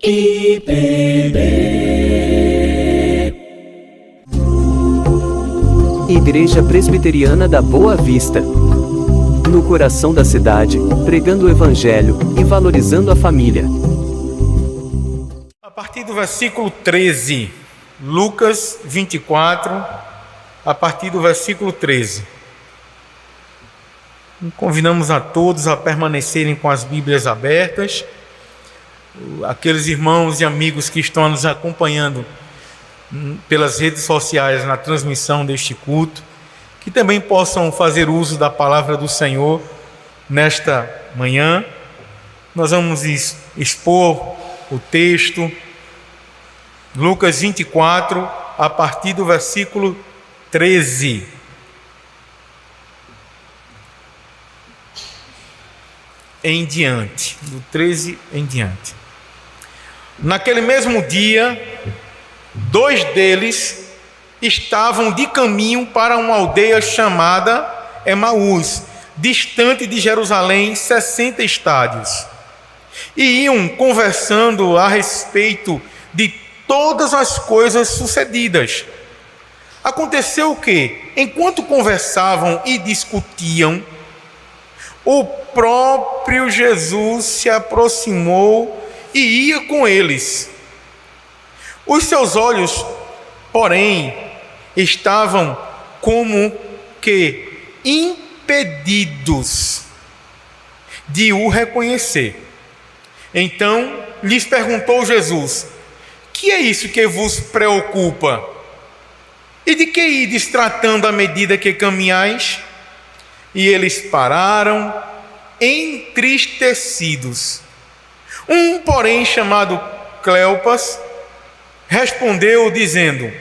IPB. Igreja Presbiteriana da Boa Vista. No coração da cidade, pregando o Evangelho e valorizando a família. A partir do versículo 13, Lucas 24, a partir do versículo 13. Convidamos a todos a permanecerem com as Bíblias abertas. Aqueles irmãos e amigos que estão nos acompanhando pelas redes sociais na transmissão deste culto, que também possam fazer uso da palavra do Senhor nesta manhã. Nós vamos expor o texto, Lucas 24, a partir do versículo 13. Em diante, do 13 em diante. Naquele mesmo dia, 2 deles estavam de caminho para uma aldeia chamada Emaús, distante de Jerusalém 60 estádios. E iam conversando a respeito de todas as coisas sucedidas. Aconteceu que, enquanto conversavam e discutiam, o próprio Jesus se aproximou e ia com eles. Os seus olhos, porém, estavam como que impedidos de o reconhecer. Então lhes perguntou Jesus: que é isso que vos preocupa? E de que ides tratando à medida que caminhais? E eles pararam, entristecidos. Um, porém, chamado Cleopas, respondeu dizendo: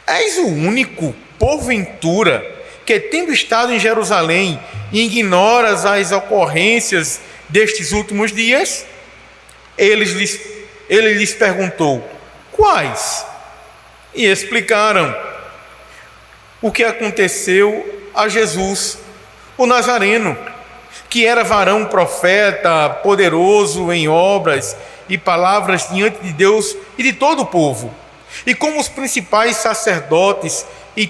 és o único, porventura, que, tendo estado em Jerusalém, ignoras as ocorrências destes últimos dias? Ele lhes perguntou: quais? E explicaram o que aconteceu a Jesus, o Nazareno, que era varão profeta, poderoso em obras e palavras diante de Deus e de todo o povo. E como os principais sacerdotes e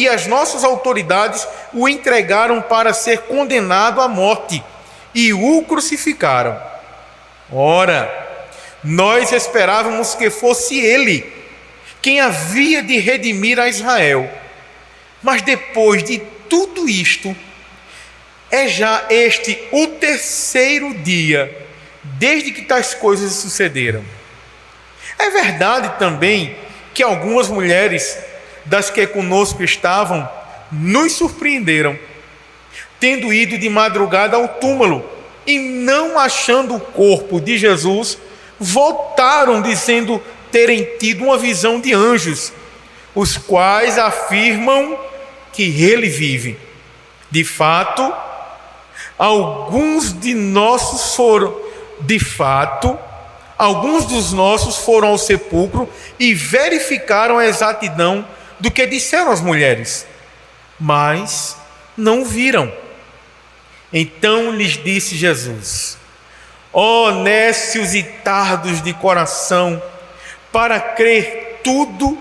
as nossas autoridades o entregaram para ser condenado à morte e o crucificaram. Ora, nós esperávamos que fosse ele quem havia de redimir a Israel. Mas depois de tudo isto, é já este o 3º dia desde que tais coisas sucederam. É verdade também que algumas mulheres das que conosco estavam nos surpreenderam, tendo ido de madrugada ao túmulo e não achando o corpo de Jesus, voltaram dizendo terem tido uma visão de anjos, os quais afirmam que ele vive. De fato, alguns dos nossos foram ao sepulcro e verificaram a exatidão do que disseram as mulheres, mas não viram. Então lhes disse Jesus: ó nécios e tardos de coração, para crer tudo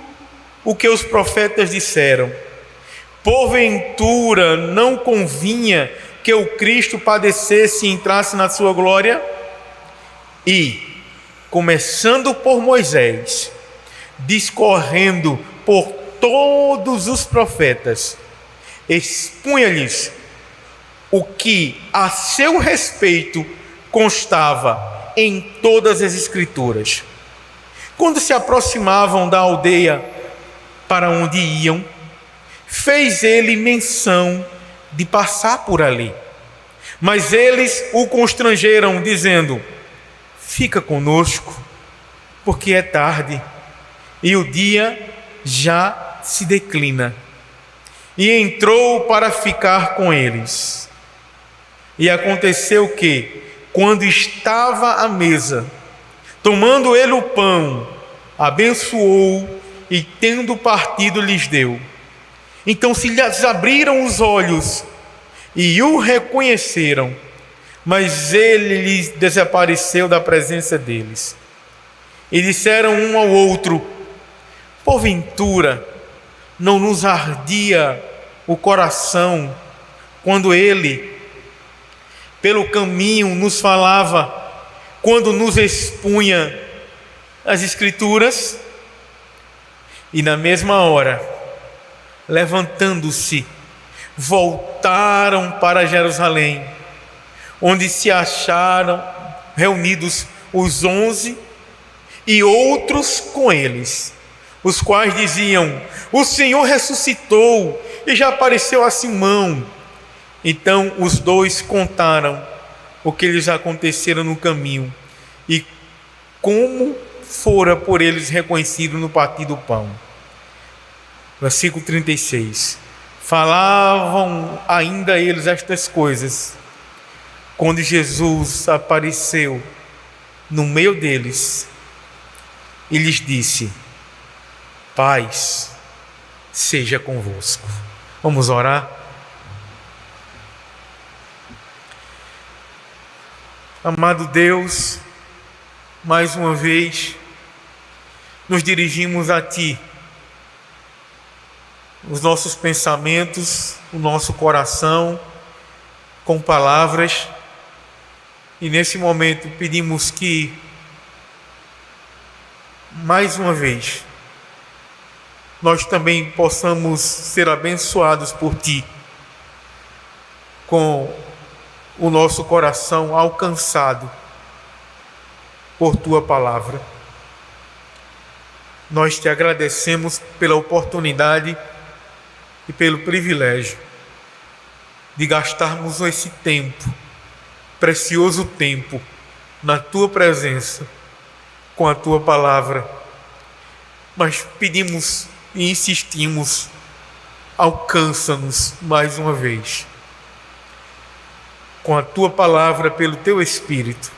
o que os profetas disseram. Porventura não convinha que o Cristo padecesse e entrasse na sua glória? E, começando por Moisés, discorrendo por todos os profetas, expunha-lhes o que a seu respeito constava em todas as Escrituras. Quando se aproximavam da aldeia para onde iam, fez ele menção de passar por ali. Mas eles o constrangeram, dizendo: fica conosco, porque é tarde e o dia já se declina. E entrou para ficar com eles. E aconteceu que, quando estava à mesa, tomando ele o pão, abençoou e, tendo partido, lhes deu. Então se lhes abriram os olhos e o reconheceram, mas ele lhes desapareceu da presença deles. E disseram um ao outro: porventura não nos ardia o coração quando ele, pelo caminho, nos falava, quando nos expunha as Escrituras? E na mesma hora, levantando-se, voltaram para Jerusalém, onde se acharam reunidos os 11 e outros com eles, os quais diziam: o Senhor ressuscitou e já apareceu a Simão. Então os dois contaram o que lhes acontecera no caminho e como fora por eles reconhecido no partir do pão. Versículo 36. Falavam ainda eles estas coisas, quando Jesus apareceu no meio deles e lhes disse: paz seja convosco. Vamos orar? Amado Deus, mais uma vez nos dirigimos a Ti, os nossos pensamentos, o nosso coração, com palavras, e nesse momento pedimos que, mais uma vez, nós também possamos ser abençoados por Ti, com o nosso coração alcançado por Tua palavra. Nós Te agradecemos pela oportunidade e pelo privilégio de gastarmos esse tempo, precioso tempo, na Tua presença, com a Tua palavra. Mas pedimos e insistimos: alcança-nos mais uma vez com a Tua palavra, pelo Teu Espírito,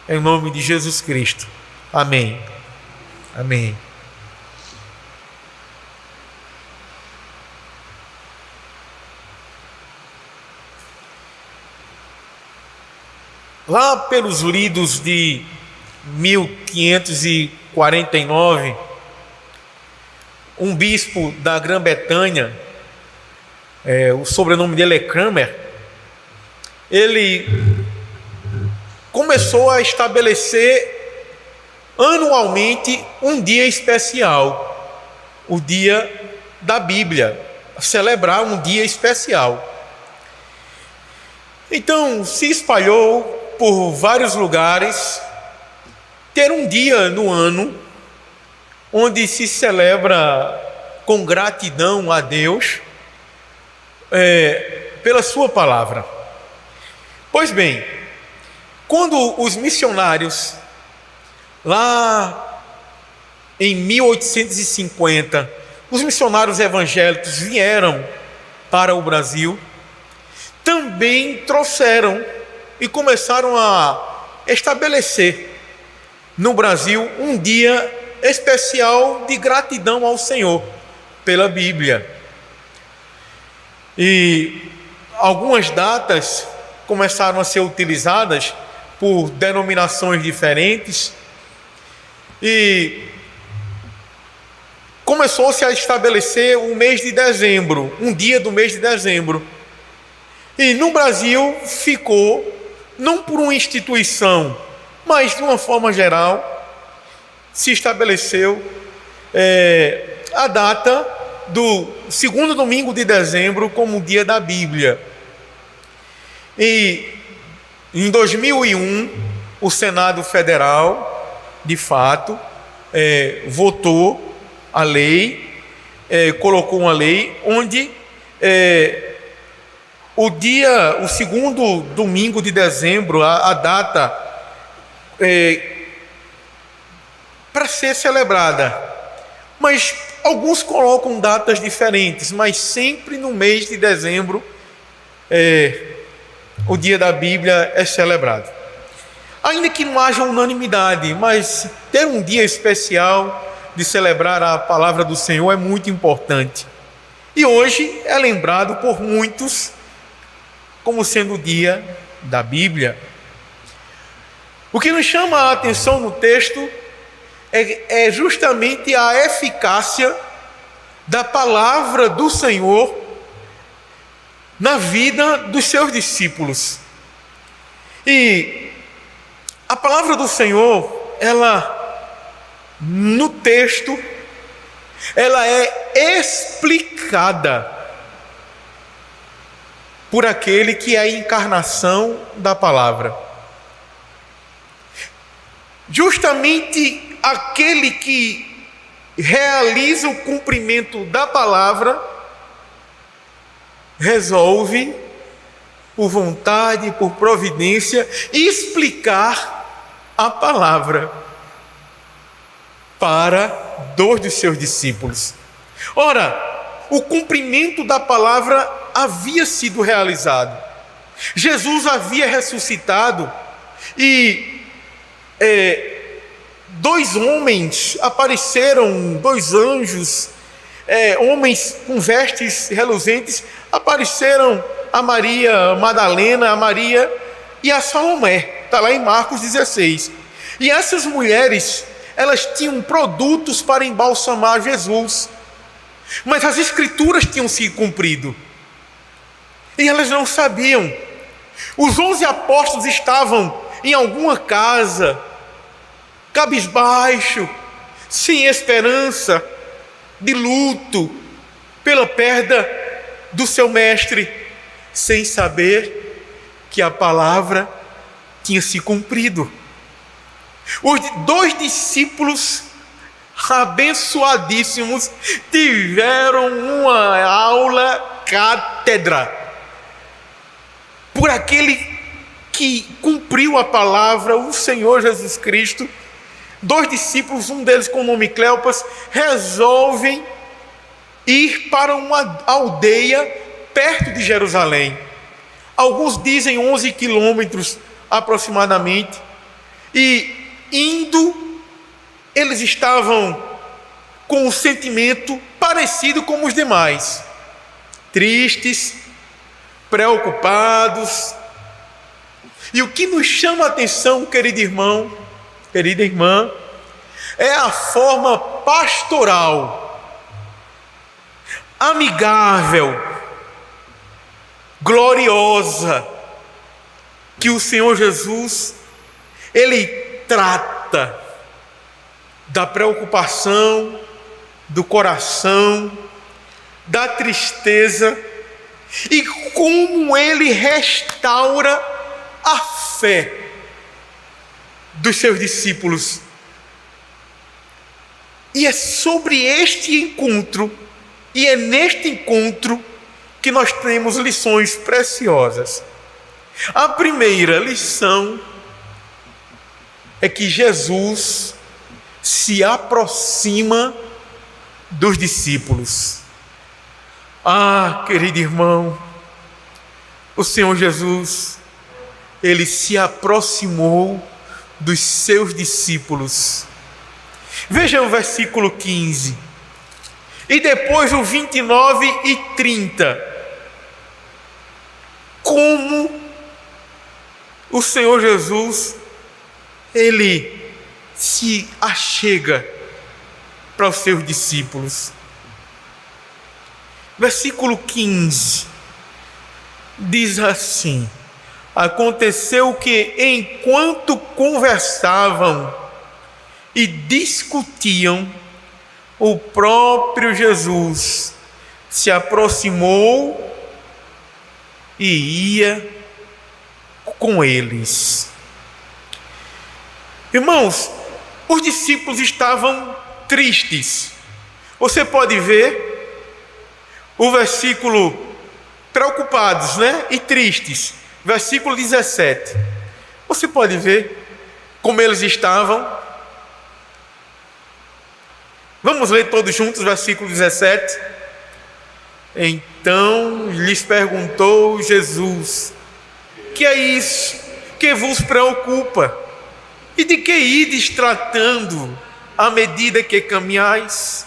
em nome de Jesus Cristo. Amém. Amém. Lá pelos lidos de 1549, um bispo da Grã-Bretanha, o sobrenome dele é Cranmer, ele começou a estabelecer anualmente um dia especial, o dia da Bíblia, celebrar um dia especial. Então se espalhou por vários lugares ter um dia no ano onde se celebra com gratidão a Deus pela Sua palavra. Pois bem, quando os missionários, lá em 1850, os missionários evangélicos vieram para o Brasil, também trouxeram e começaram a estabelecer no Brasil um dia especial de gratidão ao Senhor pela Bíblia. E algumas datas começaram a ser utilizadas por denominações diferentes e começou-se a estabelecer o mês de dezembro, um dia do mês de dezembro. E no Brasil ficou, não por uma instituição, mas de uma forma geral, se estabeleceu a data do segundo domingo de dezembro como o dia da Bíblia. E em 2001, o Senado Federal, de fato, votou a lei, colocou uma lei onde o segundo domingo de dezembro, a data para ser celebrada. Mas alguns colocam datas diferentes, mas sempre no mês de dezembro o dia da Bíblia é celebrado. Ainda que não haja unanimidade, mas ter um dia especial de celebrar a palavra do Senhor é muito importante. E hoje é lembrado por muitos como sendo o dia da Bíblia. O que nos chama a atenção no texto é justamente a eficácia da palavra do Senhor na vida dos seus discípulos. E a palavra do Senhor, no texto, ela é explicada por aquele que é a encarnação da palavra. Justamente aquele que realiza o cumprimento da palavra resolve, por vontade, por providência, explicar a palavra para dois dos seus discípulos. Ora, o cumprimento da palavra havia sido realizado. Jesus havia ressuscitado e dois homens apareceram, dois anjos, homens com vestes reluzentes, apareceram a Maria Madalena, a Maria e a Salomé. Está lá em Marcos 16. E essas mulheres, elas tinham produtos para embalsamar Jesus. Mas as escrituras tinham se cumprido. E elas não sabiam. Os 11 apóstolos estavam em alguma casa, cabisbaixo, sem esperança, de luto, pela perda do seu mestre, sem saber que a palavra tinha se cumprido. Os dois discípulos abençoadíssimos tiveram uma aula cátedra por aquele que cumpriu a palavra, o Senhor Jesus Cristo. Dois discípulos, um deles com o nome Cleopas, resolvem ir para uma aldeia perto de Jerusalém. Alguns dizem 11 quilômetros aproximadamente. E indo, eles estavam com um sentimento parecido com os demais. Tristes, preocupados. E o que nos chama a atenção, querido irmão, querida irmã, é a forma pastoral, amigável, gloriosa, que o Senhor Jesus, Ele trata da preocupação, do coração, da tristeza, e como Ele restaura a fé dos seus discípulos. E é sobre este encontro, e é neste encontro que nós temos lições preciosas. A primeira lição é que Jesus se aproxima dos discípulos. Ah, querido irmão, o Senhor Jesus, Ele se aproximou dos seus discípulos. Veja o versículo 15. E depois o 29 e 30. Como o Senhor Jesus, Ele se achega para os seus discípulos. Versículo 15. Diz assim: aconteceu que, enquanto conversavam e discutiam, o próprio Jesus se aproximou e ia com eles. Irmãos, os discípulos estavam tristes. Você pode ver o versículo, preocupados, né? E tristes. Versículo 17. Você pode ver como eles estavam. Vamos ler todos juntos, versículo 17. Então lhes perguntou Jesus: que é isso que vos preocupa? E de que ides tratando à medida que caminhais?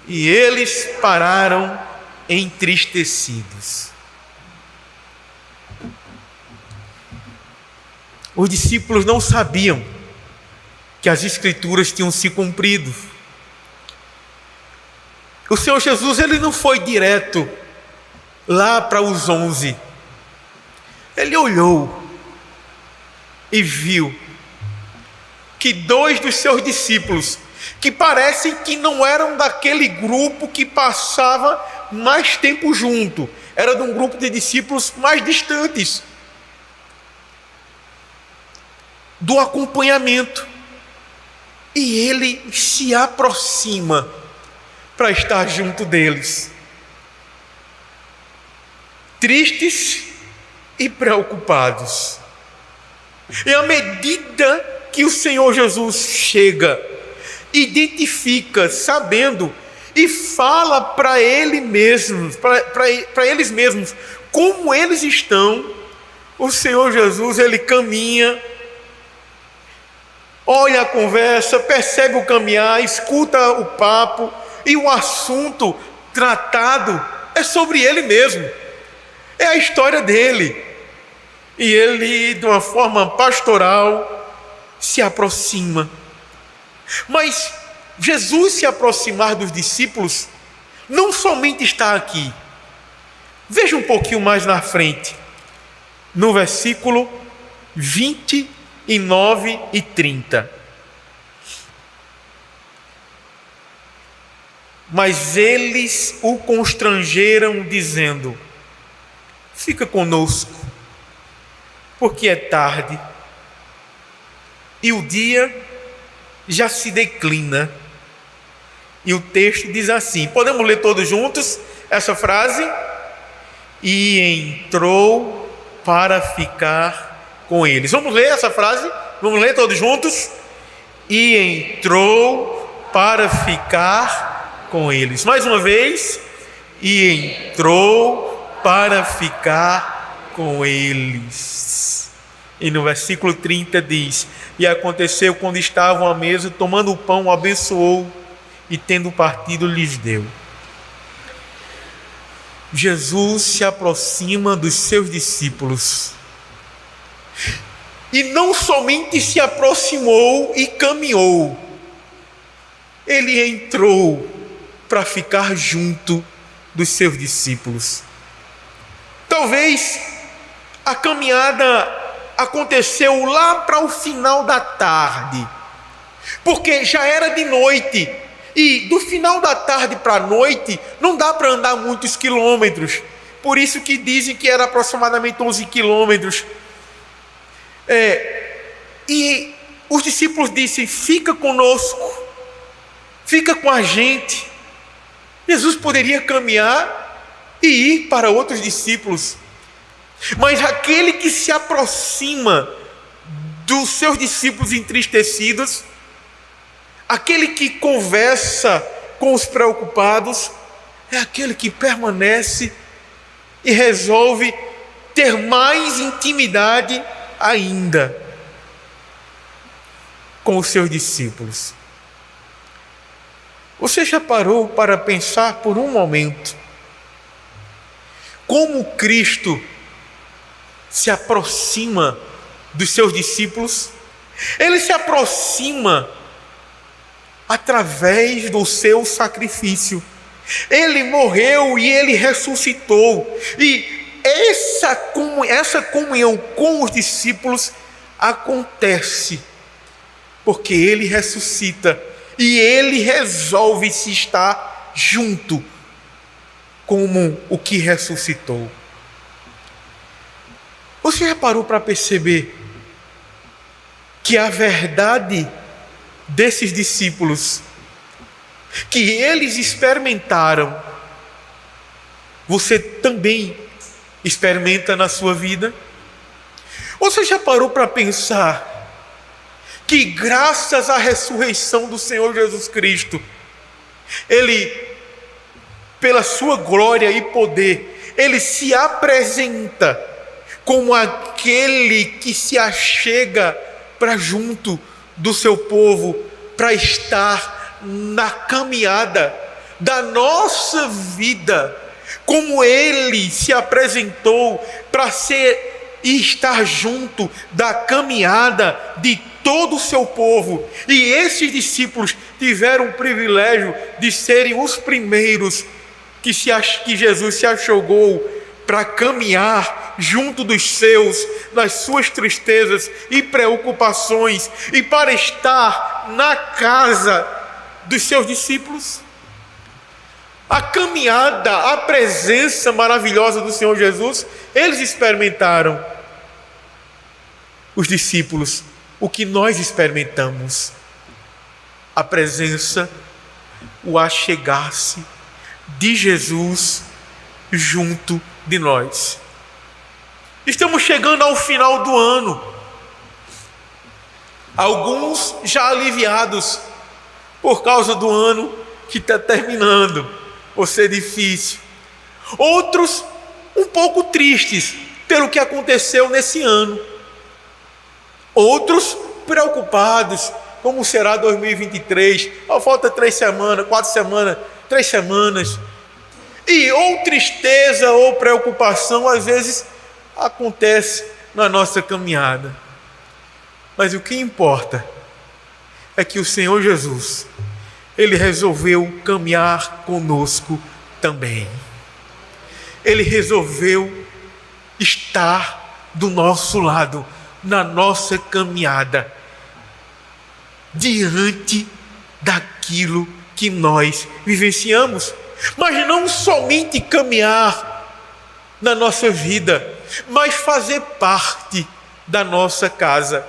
E eles pararam entristecidos. Os discípulos não sabiam que as Escrituras tinham se cumprido. O Senhor Jesus, ele não foi direto lá para os 11. Ele olhou e viu que 2 dos seus discípulos, que parecem que não eram daquele grupo que passava mais tempo junto, era de um grupo de discípulos mais distantes do acompanhamento, e ele se aproxima para estar junto deles, tristes e preocupados. E à medida que o Senhor Jesus chega, identifica, sabendo, e fala para eles mesmos como eles estão, o Senhor Jesus, ele caminha, olha a conversa, percebe o caminhar, escuta o papo, e o assunto tratado é sobre ele mesmo, é a história dele. E ele, de uma forma pastoral, se aproxima. Mas Jesus se aproximar dos discípulos não somente está aqui. Veja um pouquinho mais na frente, no versículo 29 e 30. Mas eles o constrangeram, dizendo: fica conosco, porque é tarde e o dia já se declina. E o texto diz assim, podemos ler todos juntos essa frase? E entrou para ficar com eles. Vamos ler essa frase? Vamos ler todos juntos? E entrou para ficar com eles. Mais uma vez. E entrou para ficar com eles. E no versículo 30 diz: e aconteceu quando estavam à mesa, tomando o pão, o abençoou e tendo partido lhes deu. Jesus se aproxima dos seus discípulos. E não somente se aproximou e caminhou, ele entrou para ficar junto dos seus discípulos. Talvez a caminhada aconteceu lá para o final da tarde, porque já era de noite, e do final da tarde para a noite não dá para andar muitos quilômetros, por isso que dizem que era aproximadamente 11 quilômetros. E os discípulos disseram: fica conosco, fica com a gente. Jesus poderia caminhar e ir para outros discípulos, mas aquele que se aproxima dos seus discípulos entristecidos, aquele que conversa com os preocupados, é aquele que permanece e resolve ter mais intimidade ainda com os seus discípulos. Você já parou para pensar por um momento como Cristo se aproxima dos seus discípulos? Ele se aproxima através do seu sacrifício. Ele morreu e ele ressuscitou. E essa comunhão com os discípulos acontece porque ele ressuscita e ele resolve se estar junto como o que ressuscitou. Você já parou para perceber que a verdade desses discípulos, que eles experimentaram, você também experimenta na sua vida? Você já parou para pensar que graças à ressurreição do Senhor Jesus Cristo, Ele, pela sua glória e poder, Ele se apresenta como aquele que se achega para junto do seu povo, para estar na caminhada da nossa vida, como Ele se apresentou para ser e estar junto da caminhada de todo o seu povo. E esses discípulos tiveram o privilégio de serem os primeiros que Jesus se achegou para caminhar junto dos seus, nas suas tristezas e preocupações, e para estar na casa dos seus discípulos. A caminhada, a presença maravilhosa do Senhor Jesus, eles experimentaram. Os discípulos, o que nós experimentamos, a presença, o achegar-se de Jesus junto de nós. Estamos chegando ao final do ano. Alguns já aliviados por causa do ano que está terminando, por ser difícil. Outros um pouco tristes pelo que aconteceu nesse ano. Outros preocupados, como será 2023? Falta 3 semanas, 4 semanas, 3 semanas. E ou tristeza ou preocupação às vezes acontece na nossa caminhada. Mas o que importa é que o Senhor Jesus, Ele resolveu caminhar conosco também. Ele resolveu estar do nosso lado, na nossa caminhada, diante daquilo que nós vivenciamos. Mas não somente caminhar na nossa vida, mas fazer parte da nossa casa.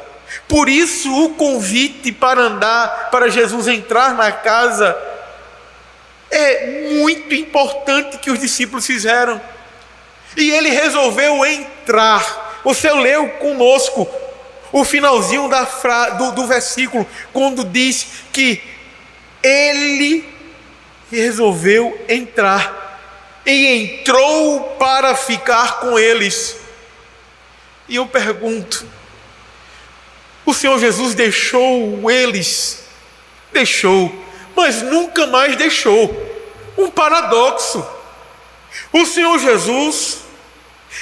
Por isso o convite para Jesus entrar na casa é muito importante, que os discípulos fizeram. E ele resolveu entrar. Você leu conosco o finalzinho do versículo, quando diz que ele resolveu entrar e entrou para ficar com eles. E eu pergunto, o Senhor Jesus deixou eles? Deixou, mas nunca mais deixou. Um paradoxo. O Senhor Jesus,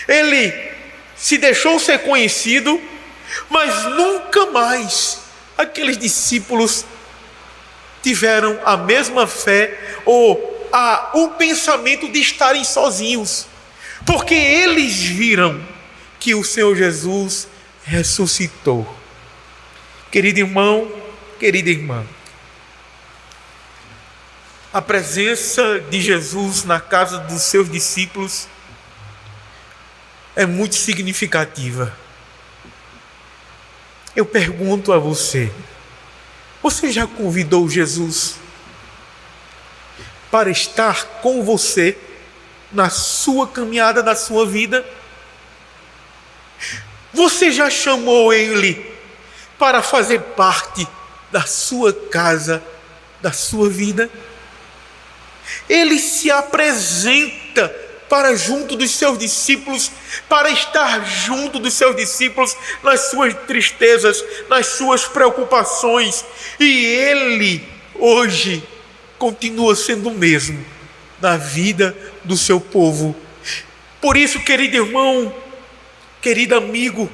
Ele se deixou ser conhecido, mas nunca mais aqueles discípulos tiveram a mesma fé ou o pensamento de estarem sozinhos, porque eles viram que o Senhor Jesus ressuscitou. Querido irmão, querida irmã, a presença de Jesus na casa dos seus discípulos é muito significativa. Eu pergunto a você, você já convidou Jesus para estar com você na sua caminhada, na sua vida? Você já chamou Ele para fazer parte da sua casa, da sua vida? Ele se apresenta para junto dos seus discípulos, para estar junto dos seus discípulos nas suas tristezas, nas suas preocupações. E Ele hoje continua sendo o mesmo na vida do seu povo. Por isso, querido irmão, querido amigo,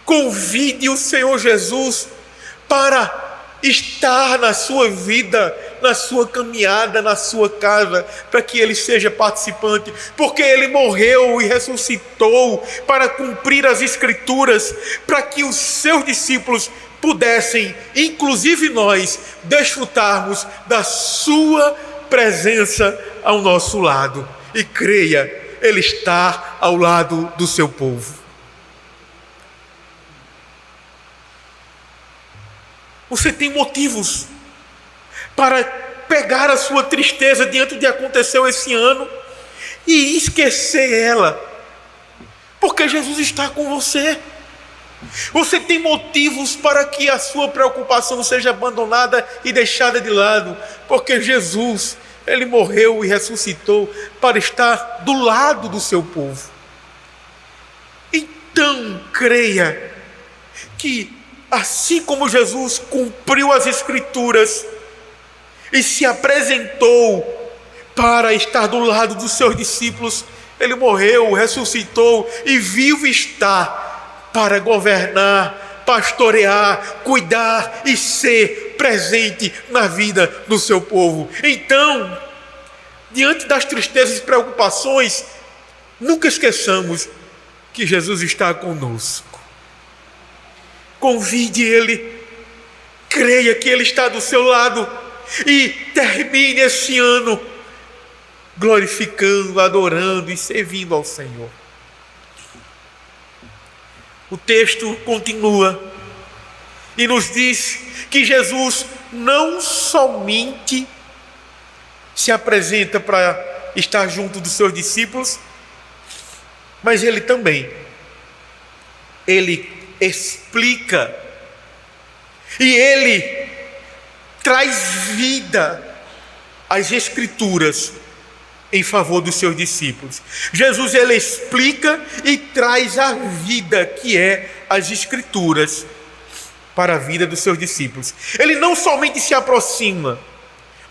convide o Senhor Jesus para estar na sua vida, na sua caminhada, na sua casa, para que Ele seja participante, porque Ele morreu e ressuscitou para cumprir as Escrituras, para que os seus discípulos pudessem, inclusive nós, desfrutarmos da sua presença ao nosso lado. E creia, Ele está ao lado do seu povo. Você tem motivos para pegar a sua tristeza diante do que aconteceu esse ano e esquecer ela, porque Jesus está com você. Você tem motivos para que a sua preocupação seja abandonada e deixada de lado, porque Jesus, Ele morreu e ressuscitou para estar do lado do seu povo. Então, creia que assim como Jesus cumpriu as Escrituras e se apresentou para estar do lado dos seus discípulos, Ele morreu, ressuscitou e vivo está para governar, pastorear, cuidar e ser presente na vida do seu povo. Então, diante das tristezas e preocupações, nunca esqueçamos que Jesus está conosco. Convide Ele, creia que Ele está do seu lado e termine esse ano glorificando, adorando e servindo ao Senhor. O texto continua e nos diz que Jesus não somente se apresenta para estar junto dos seus discípulos, mas Ele também, Ele explica e Ele traz vida às Escrituras em favor dos seus discípulos. Jesus, Ele explica e traz a vida que é as Escrituras para a vida dos seus discípulos. Ele não somente se aproxima,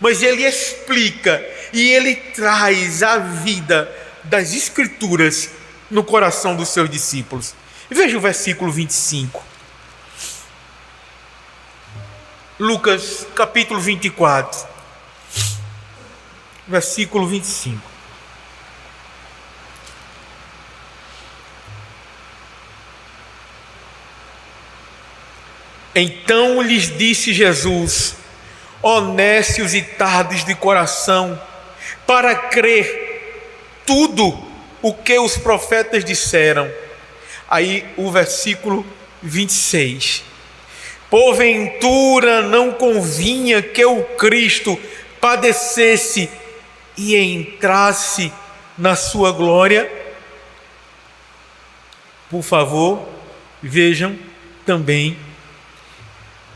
mas Ele explica e Ele traz a vida das Escrituras no coração dos seus discípulos. Veja o versículo 25. Lucas capítulo 24, versículo 25. Então lhes disse Jesus: ó nécios e tardos de coração, para crer tudo o que os profetas disseram. Aí o versículo 26. Porventura não convinha que o Cristo padecesse e entrasse na sua glória? Por favor, vejam também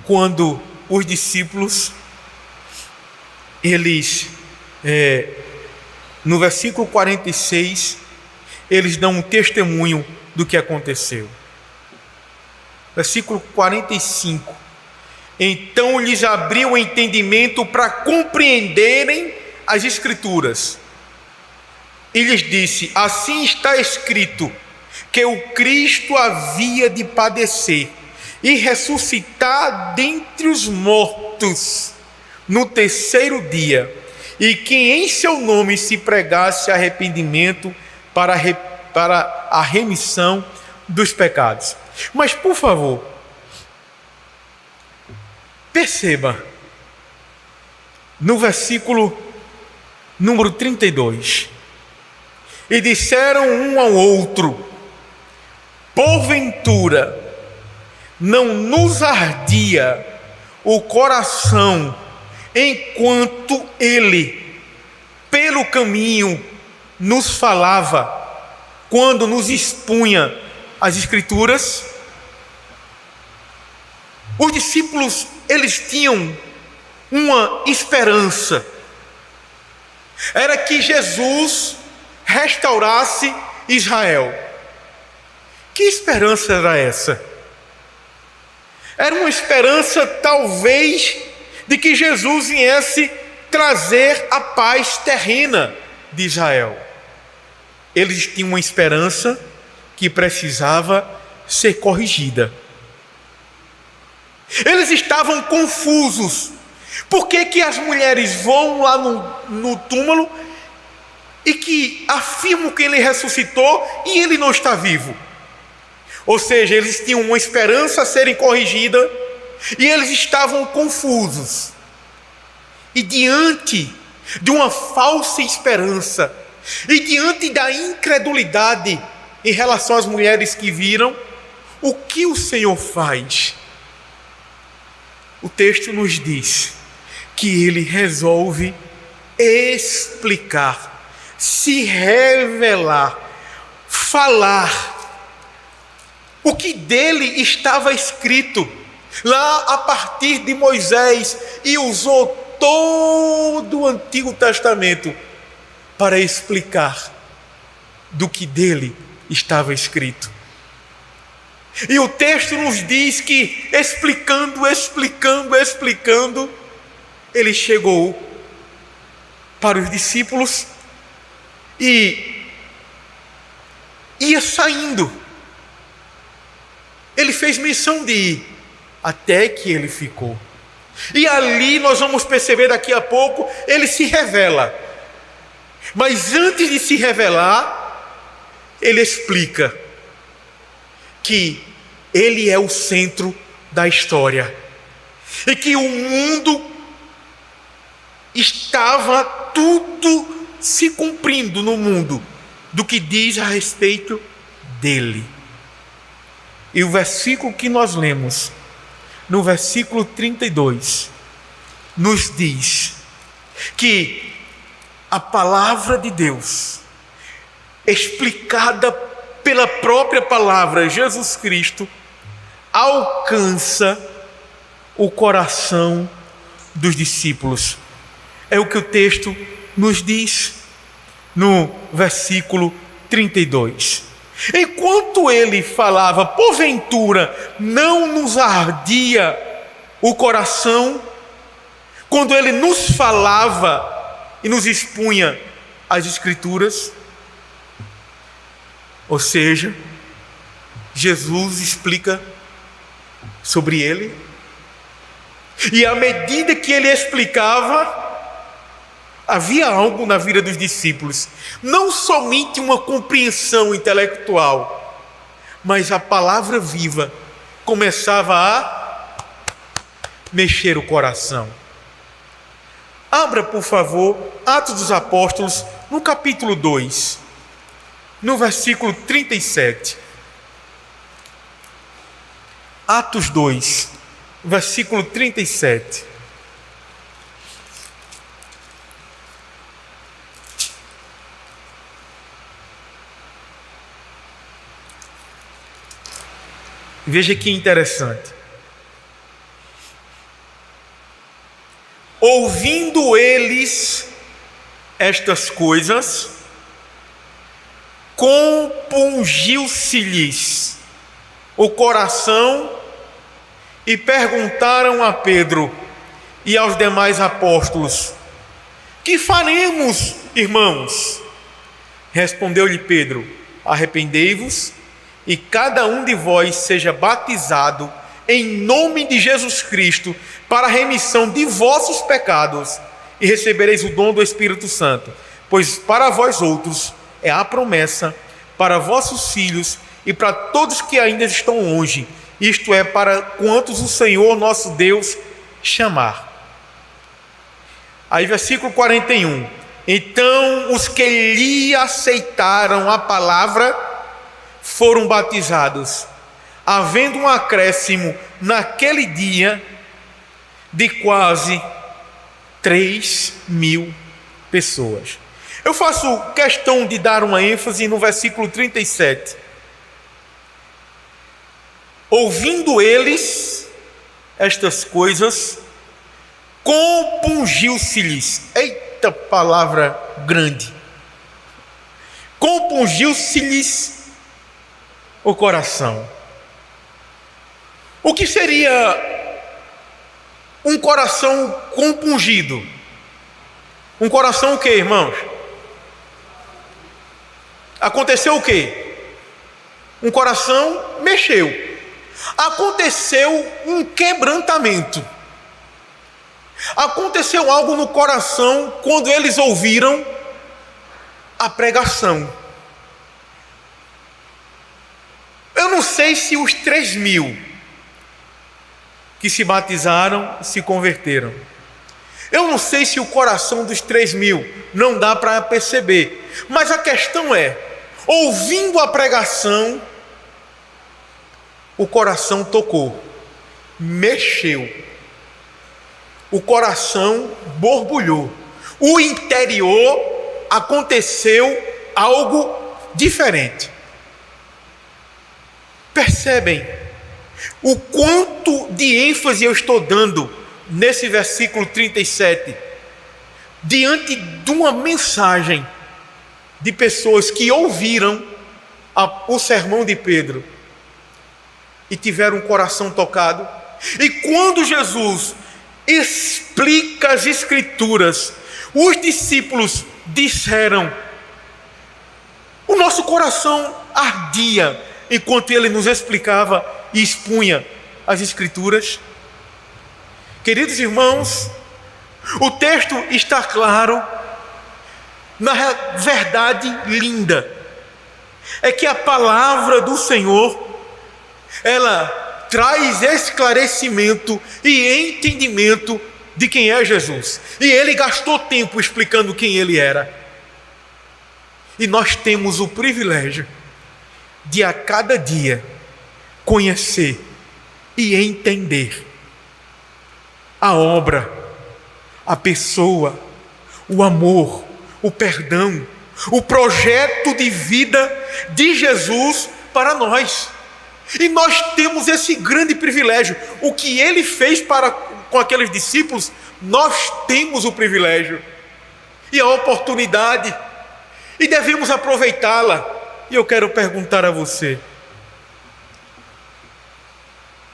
quando os discípulos, eles, no versículo 46, eles dão um testemunho do que aconteceu. Versículo 45. Então lhes abriu o entendimento para compreenderem as Escrituras. E lhes disse: assim está escrito, que o Cristo havia de padecer e ressuscitar dentre os mortos no terceiro dia, e que em seu nome se pregasse arrependimento para a remissão dos pecados. Mas, por favor, perceba no versículo número 32: e disseram um ao outro: porventura não nos ardia o coração enquanto ele pelo caminho nos falava, quando nos expunha as Escrituras? Os discípulos, eles tinham uma esperança, era que Jesus restaurasse Israel. Que esperança era essa? Era uma esperança, talvez, de que Jesus viesse trazer a paz terrena de Israel. Eles tinham uma esperança que precisava ser corrigida. Eles estavam confusos. Por que as mulheres vão lá no túmulo e que afirmam que ele ressuscitou e ele não está vivo? Ou seja, eles tinham uma esperança a serem corrigida e eles estavam confusos. E diante de uma falsa esperança e diante da incredulidade em relação às mulheres que viram, o que o Senhor faz? O texto nos diz que Ele resolve explicar, se revelar, falar o que dele estava escrito lá a partir de Moisés, e usou todo o Antigo Testamento para explicar do que dele estava escrito. E o texto nos diz que explicando, ele chegou para os discípulos e ia saindo. ele fez menção de ir, até que ele ficou. E ali nós vamos perceber daqui a pouco, ele se revela. Mas antes de se revelar, ele explica que ele é o centro da história. E que o mundo estava tudo se cumprindo no mundo do que diz a respeito dele. E o versículo que nós lemos, no versículo 32, nos diz que a palavra de Deus, explicada pela própria palavra, Jesus Cristo, alcança o coração dos discípulos. É o que o texto nos diz no versículo 32. Enquanto ele falava, porventura não nos ardia o coração, quando ele nos falava e nos expunha as Escrituras? Ou seja, Jesus explica sobre ele, e à medida que ele explicava, havia algo na vida dos discípulos, não somente uma compreensão intelectual, mas a palavra viva começava a mexer o coração. Abra, por favor, Atos dos Apóstolos, no capítulo 2, no versículo 37. Atos 2, versículo 37. Veja que interessante. Ouvindo eles estas coisas, compungiu-se-lhes o coração e perguntaram a Pedro e aos demais apóstolos: que faremos, irmãos? Respondeu-lhe Pedro: arrependei-vos e cada um de vós seja batizado em nome de Jesus Cristo para a remissão de vossos pecados, e recebereis o dom do Espírito Santo, pois para vós outros é a promessa, para vossos filhos e para todos que ainda estão longe, isto é, para quantos o Senhor nosso Deus chamar. Aí versículo 41. Então os que lhe aceitaram a palavra foram batizados, havendo um acréscimo naquele dia de quase 3.000 pessoas. Eu faço questão de dar uma ênfase no versículo 37. Ouvindo eles estas coisas, compungiu-se-lhes. Eita palavra grande! Compungiu-se-lhes o coração. O que seria um coração compungido? Um coração o quê, irmãos? Aconteceu o quê? Um coração mexeu. Aconteceu um quebrantamento. Aconteceu algo no coração quando eles ouviram a pregação. Eu não sei se os 3.000 que se batizaram se converteram. Eu não sei se o coração dos 3.000 não dá para perceber. Mas a questão é, ouvindo a pregação, o coração tocou, mexeu. O coração borbulhou. O interior aconteceu algo diferente. Percebem o quanto de ênfase eu estou dando nesse versículo 37, diante de uma mensagem de pessoas que ouviram o sermão de Pedro e tiveram o coração tocado. E quando Jesus explica as Escrituras, os discípulos disseram: o nosso coração ardia enquanto ele nos explicava e expunha as Escrituras? Queridos irmãos, o texto está claro, na verdade linda, é que a palavra do Senhor, ela traz esclarecimento e entendimento de quem é Jesus. E ele gastou tempo explicando quem ele era. E nós temos o privilégio de a cada dia conhecer e entender a obra, a pessoa, o amor, o perdão, o projeto de vida de Jesus para nós. E nós temos esse grande privilégio. O que ele fez com aqueles discípulos, nós temos o privilégio e a oportunidade, e devemos aproveitá-la. E eu quero perguntar a você: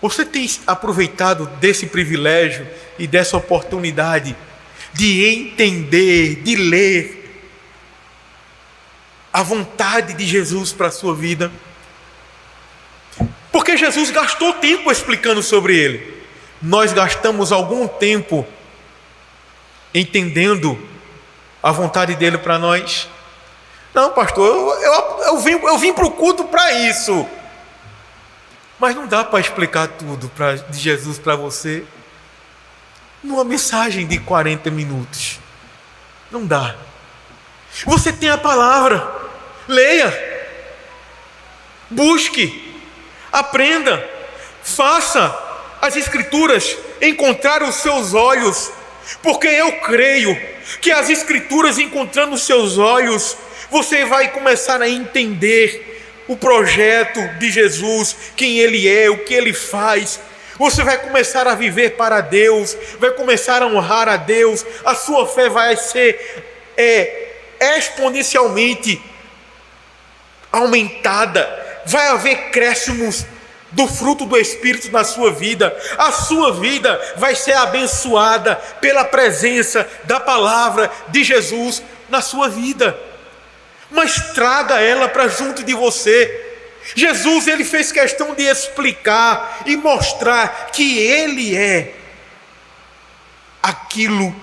você tem aproveitado desse privilégio e dessa oportunidade de entender, de ler a vontade de Jesus para a sua vida? Porque Jesus gastou tempo explicando sobre ele. Nós gastamos algum tempo entendendo a vontade dele para nós? Não, pastor, eu vim para o culto para isso. Mas não dá para explicar tudo de Jesus para você numa mensagem de 40 minutos. Não dá. Você tem a palavra, leia, busque, aprenda, faça as Escrituras encontrar os seus olhos, porque eu creio que as Escrituras encontrando os seus olhos, você vai começar a entender o projeto de Jesus, quem Ele é, o que Ele faz. Você vai começar a viver para Deus, vai começar a honrar a Deus, a sua fé vai ser exponencialmente aumentada, vai haver crescimos do fruto do Espírito na sua vida. A sua vida vai ser abençoada pela presença da palavra de Jesus na sua vida. Mas traga ela para junto de você. Jesus, ele fez questão de explicar e mostrar que ele é aquilo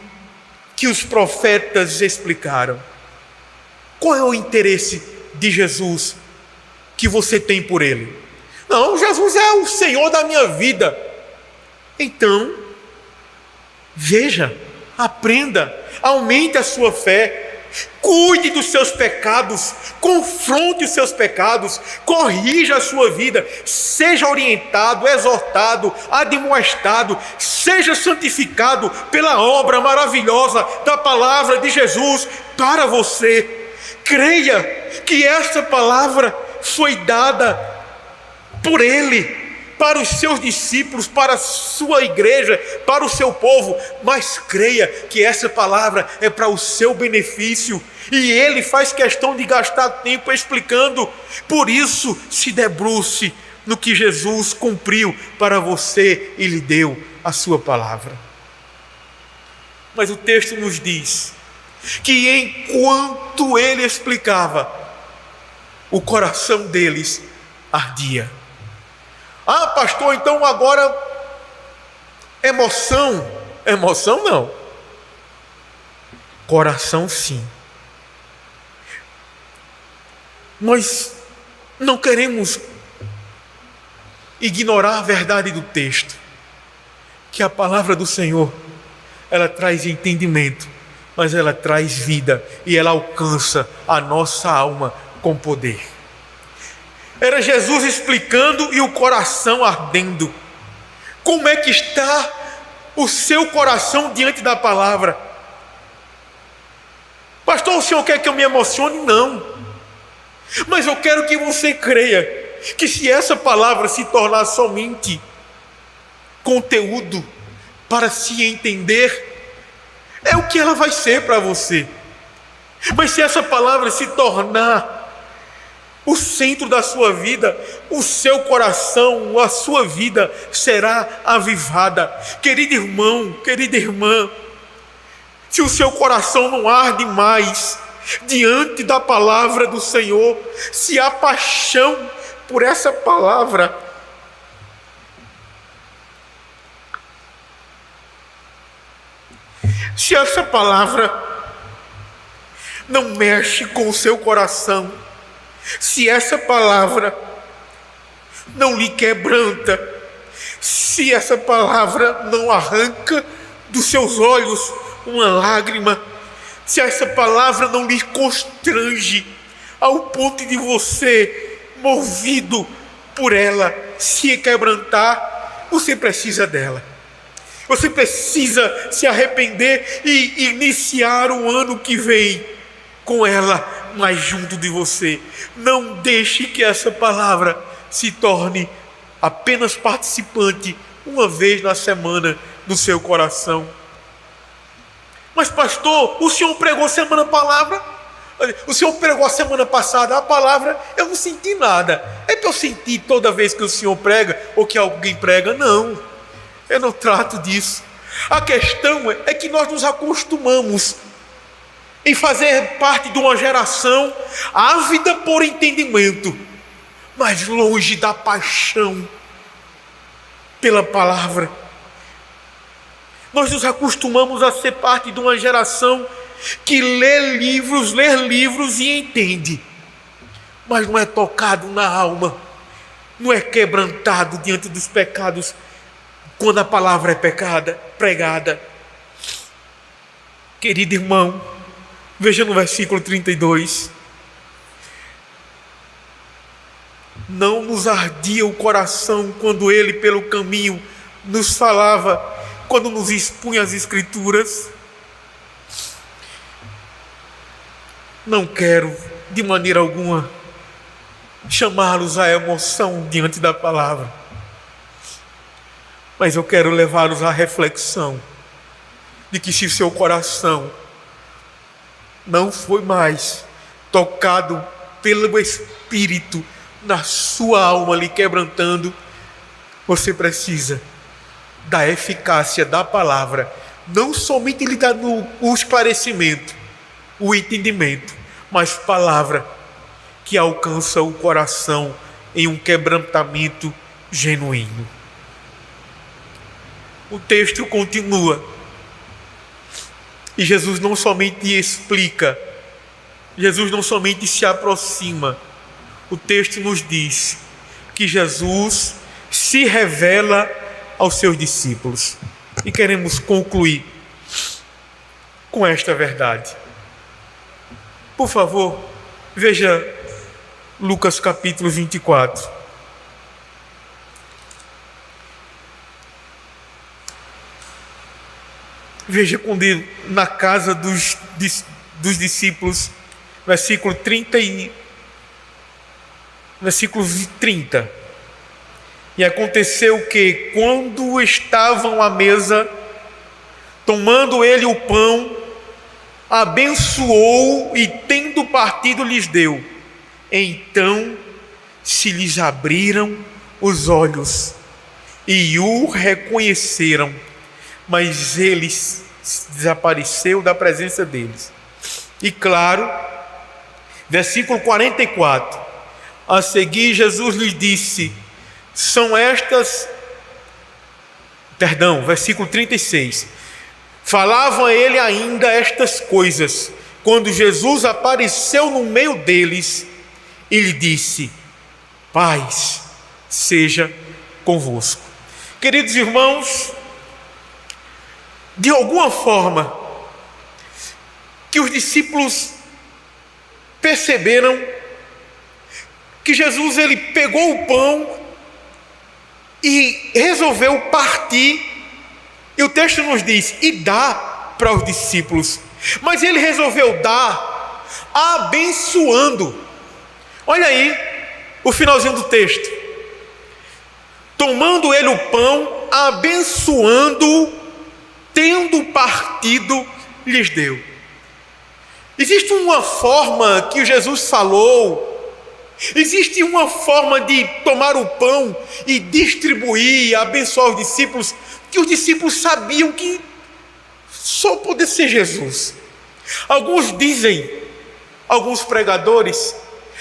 que os profetas explicaram. Qual é o interesse de Jesus que você tem por ele? Não, Jesus é o Senhor da minha vida. Então, veja, aprenda, aumente a sua fé, cuide dos seus pecados, confronte os seus pecados, corrija a sua vida, seja orientado, exortado, admoestado, seja santificado pela obra maravilhosa da palavra de Jesus para você. Creia que essa palavra foi dada por Ele, para os seus discípulos, para a sua igreja, para o seu povo, mas creia que essa palavra é para o seu benefício, e Ele faz questão de gastar tempo explicando. Por isso, se debruce no que Jesus cumpriu para você e lhe deu a sua palavra. Mas o texto nos diz que enquanto Ele explicava, o coração deles ardia. Ah, pastor, então agora emoção não, coração sim. Nós não queremos ignorar a verdade do texto, que a palavra do Senhor, ela traz entendimento, mas ela traz vida e ela alcança a nossa alma com poder. Era Jesus explicando e o coração ardendo. Como é que está o seu coração diante da palavra? Pastor, o senhor quer que eu me emocione? Não. Mas eu quero que você creia que se essa palavra se tornar somente conteúdo para se entender, é o que ela vai ser para você. Mas se essa palavra se tornar o centro da sua vida, o seu coração, a sua vida será avivada. Querido irmão, querida irmã, se o seu coração não arde mais diante da palavra do Senhor, se há paixão por essa palavra, Se essa palavra não mexe com o seu coração, se essa palavra não lhe quebranta, se essa palavra não arranca dos seus olhos uma lágrima, se essa palavra não lhe constrange ao ponto de você, movido por ela, se quebrantar, você precisa dela. Você precisa se arrepender e iniciar o ano que vem com ela mais junto de você. Não deixe que essa palavra se torne apenas participante uma vez na semana no seu coração. Mas pastor, o senhor pregou semana palavra? O senhor pregou a semana passada a palavra, eu não senti nada. É que eu senti toda vez que o senhor prega ou que alguém prega? Não, eu não trato disso. A questão é que nós nos acostumamos em fazer parte de uma geração ávida por entendimento, mas longe da paixão pela palavra. Nós nos acostumamos a ser parte de uma geração que lê livros e entende, mas não é tocado na alma, não é quebrantado diante dos pecados quando a palavra é pregada. Querido irmão, veja no versículo 32. Não nos ardia o coração quando ele pelo caminho nos falava, quando nos expunha as Escrituras? Não quero de maneira alguma chamá-los à emoção diante da palavra, mas eu quero levá-los à reflexão de que se seu coração não foi mais tocado pelo Espírito na sua alma lhe quebrantando, você precisa da eficácia da palavra, não somente lhe dar o esclarecimento, o entendimento, mas palavra que alcança o coração em um quebrantamento genuíno. O texto continua e Jesus não somente explica, Jesus não somente se aproxima, o texto nos diz que Jesus se revela aos seus discípulos. E queremos concluir com esta verdade. Por favor, veja Lucas capítulo 24. Veja quando na casa dos discípulos, versículo 30. E aconteceu que, quando estavam à mesa, tomando ele o pão, abençoou e, tendo partido, lhes deu. Então se lhes abriram os olhos e o reconheceram, mas ele desapareceu da presença deles. E claro, versículo 44, a seguir Jesus lhes disse, versículo 36, falavam a ele ainda estas coisas, quando Jesus apareceu no meio deles e lhe disse, paz seja convosco. Queridos irmãos, de alguma forma que os discípulos perceberam que Jesus ele pegou o pão e resolveu partir, e o texto nos diz, e dá para os discípulos, mas ele resolveu dar abençoando. Olha aí o finalzinho do texto, tomando ele o pão, abençoando, tendo partido, lhes deu. Existe uma forma que Jesus falou, existe uma forma de tomar o pão e distribuir, abençoar os discípulos, que os discípulos sabiam que só podia ser Jesus. Alguns dizem, alguns pregadores,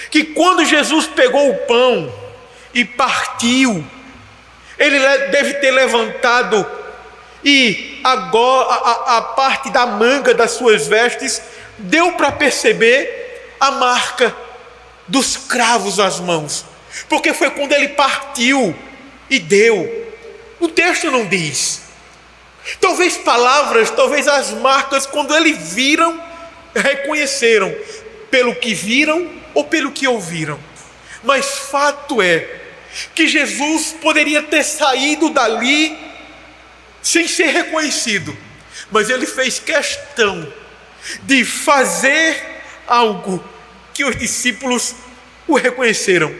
que quando Jesus pegou o pão e partiu, ele deve ter levantado e agora a parte da manga das suas vestes deu para perceber a marca dos cravos às mãos, porque foi quando ele partiu e deu. O texto não diz. Talvez palavras, talvez as marcas, quando eles viram, reconheceram, pelo que viram ou pelo que ouviram. Mas fato é que Jesus poderia ter saído dali sem ser reconhecido, mas ele fez questão de fazer algo que os discípulos o reconheceram.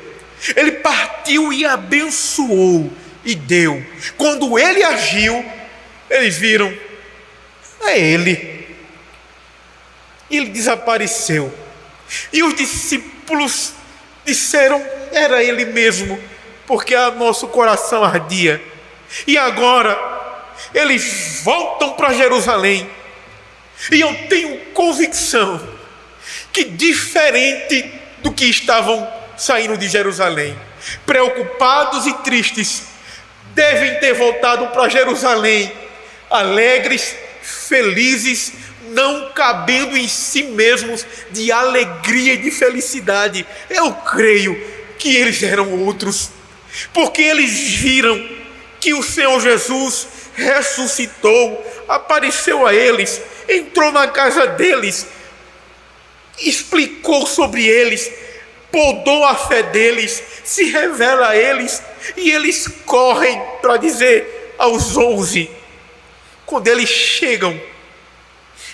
Ele partiu e abençoou e deu. Quando ele agiu, eles viram, é ele. Ele desapareceu. E os discípulos disseram, era ele mesmo, porque nosso coração ardia. E agora, eles voltam para Jerusalém. E eu tenho convicção que, diferente do que estavam saindo de Jerusalém, preocupados e tristes, devem ter voltado para Jerusalém, alegres, felizes, não cabendo em si mesmos de alegria e de felicidade. Eu creio que eles eram outros, porque eles viram que o Senhor Jesus ressuscitou, apareceu a eles, entrou na casa deles, explicou sobre eles, podou a fé deles, se revela a eles, e eles correm para dizer aos 11, quando eles chegam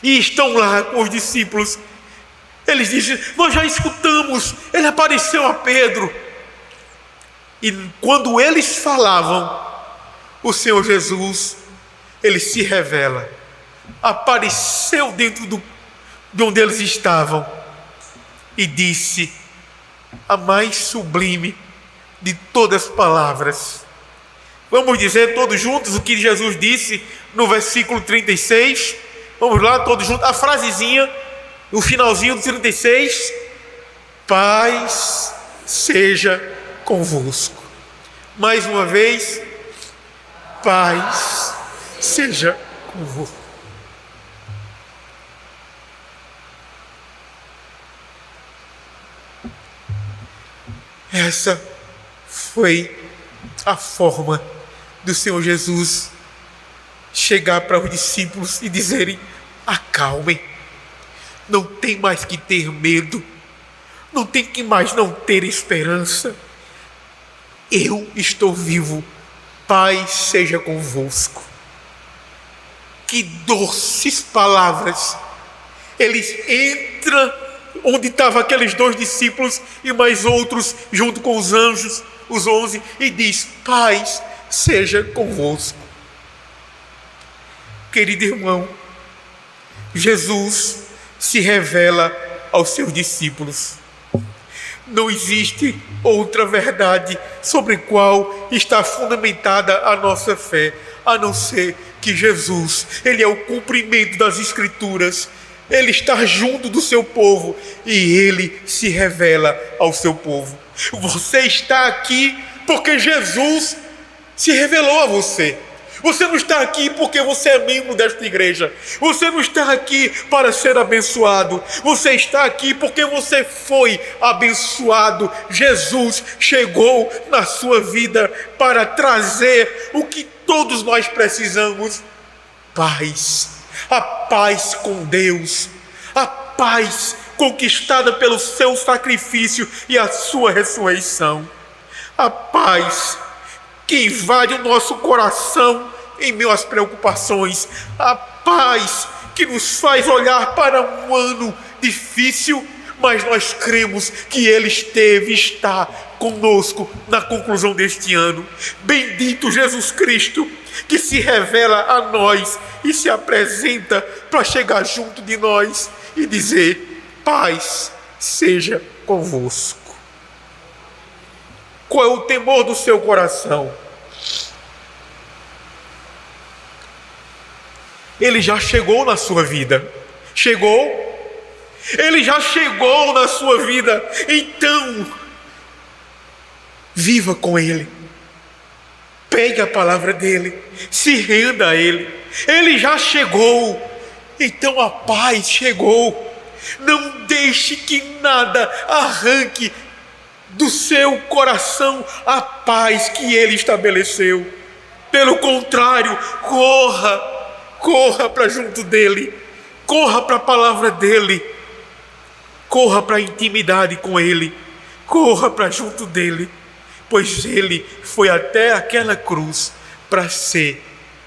e estão lá com os discípulos, eles dizem, nós já escutamos, ele apareceu a Pedro. E quando eles falavam, o Senhor Jesus, ele se revela, apareceu dentro de onde eles estavam e disse a mais sublime de todas as palavras. Vamos dizer todos juntos o que Jesus disse no versículo 36. Vamos lá, todos juntos, a frasezinha, o finalzinho do 36. Paz seja convosco. Mais uma vez, paz seja convosco. Essa foi a forma do Senhor Jesus chegar para os discípulos e dizerem, acalmem, não tem mais que ter medo, não tem que mais não ter esperança, eu estou vivo, paz seja convosco. Que doces palavras. Eles entram onde estavam aqueles 2 discípulos e mais outros junto com os anjos, os 11, e diz, paz seja convosco. Querido irmão, Jesus se revela aos seus discípulos. Não existe outra verdade sobre qual está fundamentada a nossa fé, a não ser que Jesus, ele é o cumprimento das Escrituras, ele está junto do seu povo e ele se revela ao seu povo. Você está aqui porque Jesus se revelou a você. Você não está aqui porque você é membro desta igreja. Você não está aqui para ser abençoado. Você está aqui porque você foi abençoado. Jesus chegou na sua vida para trazer o que todos nós precisamos: paz. A paz com Deus. A paz conquistada pelo seu sacrifício e a sua ressurreição. A paz que invade o nosso coração em meio às preocupações. A paz que nos faz olhar para um ano difícil, mas nós cremos que Ele esteve e está conosco na conclusão deste ano. Bendito Jesus Cristo, que se revela a nós e se apresenta para chegar junto de nós e dizer: paz seja convosco. Qual é o temor do seu coração? Ele já chegou na sua vida. Chegou? Ele já chegou na sua vida. Então, viva com Ele. Pegue a palavra dEle. Se renda a Ele. Ele já chegou. Então a paz chegou. Não deixe que nada arranque do seu coração a paz que Ele estabeleceu. Pelo contrário, corra para junto dEle, corra para a palavra dEle, corra para a intimidade com Ele, corra para junto dEle, pois Ele foi até aquela cruz para ser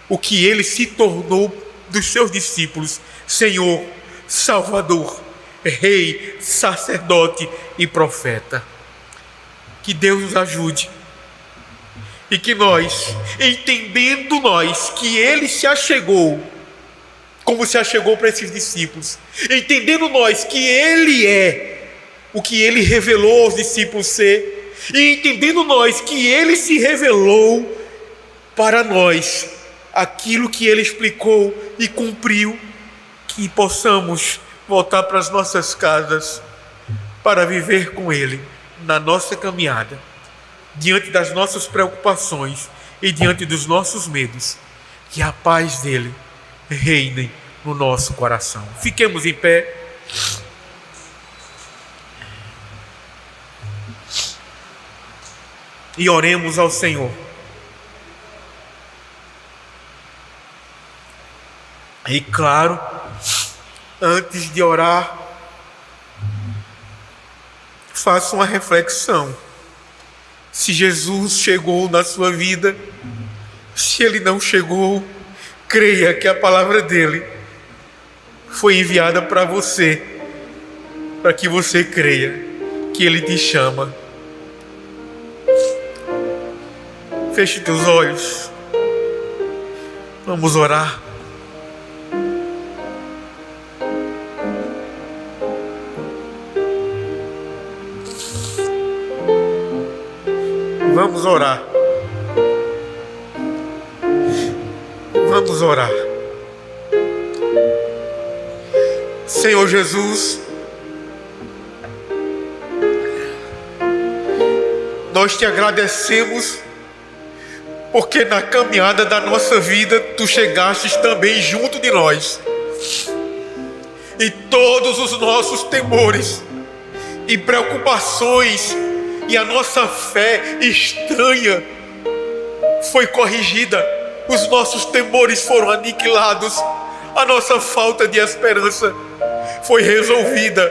o que Ele se tornou dos seus discípulos: Senhor, Salvador, Rei, sacerdote e profeta. Que Deus nos ajude e que nós, entendendo que Ele se achegou, como se achegou para esses discípulos, entendendo que Ele é o que Ele revelou aos discípulos ser, e entendendo que Ele se revelou para nós aquilo que Ele explicou e cumpriu, que possamos voltar para as nossas casas para viver com Ele na nossa caminhada, diante das nossas preocupações e diante dos nossos medos, que a paz dEle reine no nosso coração. Fiquemos em pé. E oremos ao Senhor. E claro, antes de orar, faça uma reflexão. Se Jesus chegou na sua vida, se Ele não chegou, creia que a palavra dEle foi enviada para você, para que você creia que Ele te chama. Feche teus olhos. Vamos orar. Vamos orar. Vamos orar. Senhor Jesus, nós te agradecemos porque na caminhada da nossa vida Tu chegastes também junto de nós, e todos os nossos temores e preocupações e a nossa fé estranha foi corrigida, os nossos temores foram aniquilados, a nossa falta de esperança foi resolvida,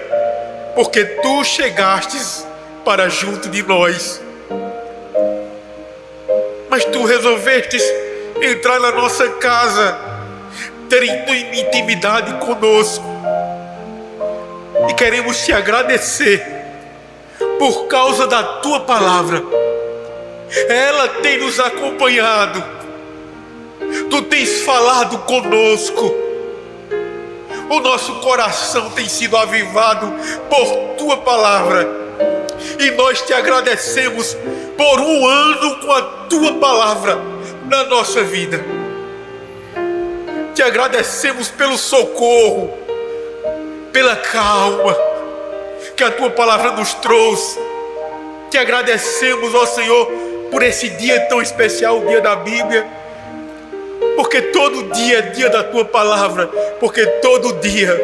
porque Tu chegastes para junto de nós. Mas Tu resolvestes entrar na nossa casa, ter intimidade conosco, e queremos Te agradecer por causa da Tua palavra. Ela tem nos acompanhado, Tu tens falado conosco, o nosso coração tem sido avivado por Tua palavra, e nós Te agradecemos por um ano com a Tua palavra na nossa vida. Te agradecemos pelo socorro, pela calma que a Tua palavra nos trouxe. Te agradecemos, ó Senhor, por esse dia tão especial, o dia da Bíblia, porque todo dia é dia da Tua palavra, porque todo dia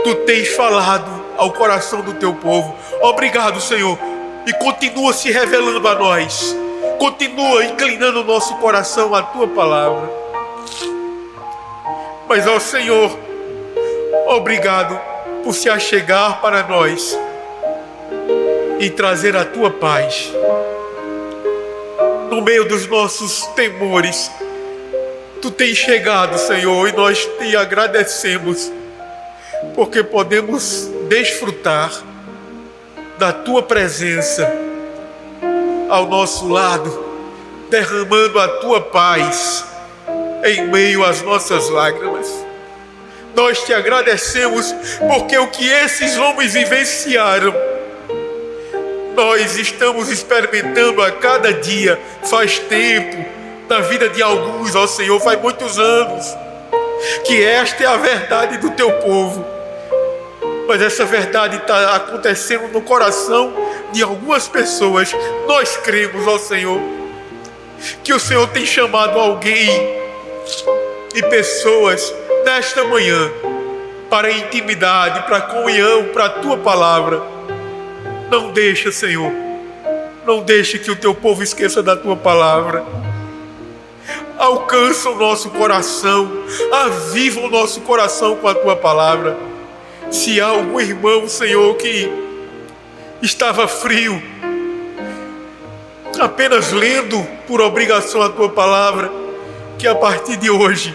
Tu tens falado ao coração do Teu povo. Obrigado, Senhor, e continua se revelando a nós, continua inclinando o nosso coração à Tua palavra. Mas, ó Senhor, obrigado por se achegar para nós e trazer a Tua paz no meio dos nossos temores. Tu tens chegado, Senhor, e nós Te agradecemos, porque podemos desfrutar da Tua presença ao nosso lado, derramando a Tua paz em meio às nossas lágrimas. Nós Te agradecemos, porque o que esses homens vivenciaram, nós estamos experimentando a cada dia. Faz tempo, na vida de alguns, ó Senhor, faz muitos anos, que esta é a verdade do Teu povo. Mas essa verdade está acontecendo no coração de algumas pessoas. Nós cremos, ó Senhor, que o Senhor tem chamado alguém e pessoas nesta manhã para a intimidade, para a comunhão, para a tua palavra. Não deixa, Senhor, não deixe que o teu povo esqueça da tua palavra. Alcança o nosso coração, aviva o nosso coração com a tua palavra. Se há algum irmão, Senhor, que estava frio, apenas lendo por obrigação a tua palavra, que a partir de hoje,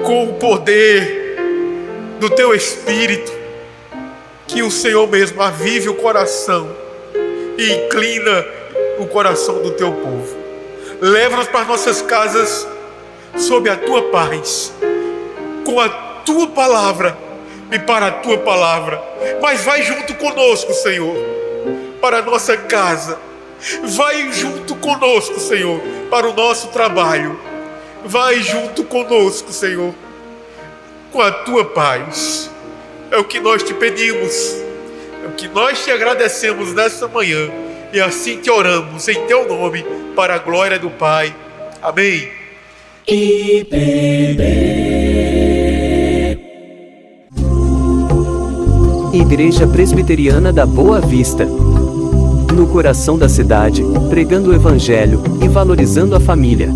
com o poder do teu Espírito, que o Senhor mesmo avive o coração e inclina o coração do teu povo. Leva-nos para nossas casas sob a tua paz, com a tua palavra e para a tua palavra. Mas vai junto conosco, Senhor, para a nossa casa. Vai junto conosco, Senhor, para o nosso trabalho. Vai junto conosco, Senhor, com a tua paz. É o que nós te pedimos, é o que nós te agradecemos nesta manhã. E assim te oramos em teu nome, para a glória do Pai. Amém. Igreja Presbiteriana da Boa Vista. No coração da cidade, pregando o Evangelho e valorizando a família.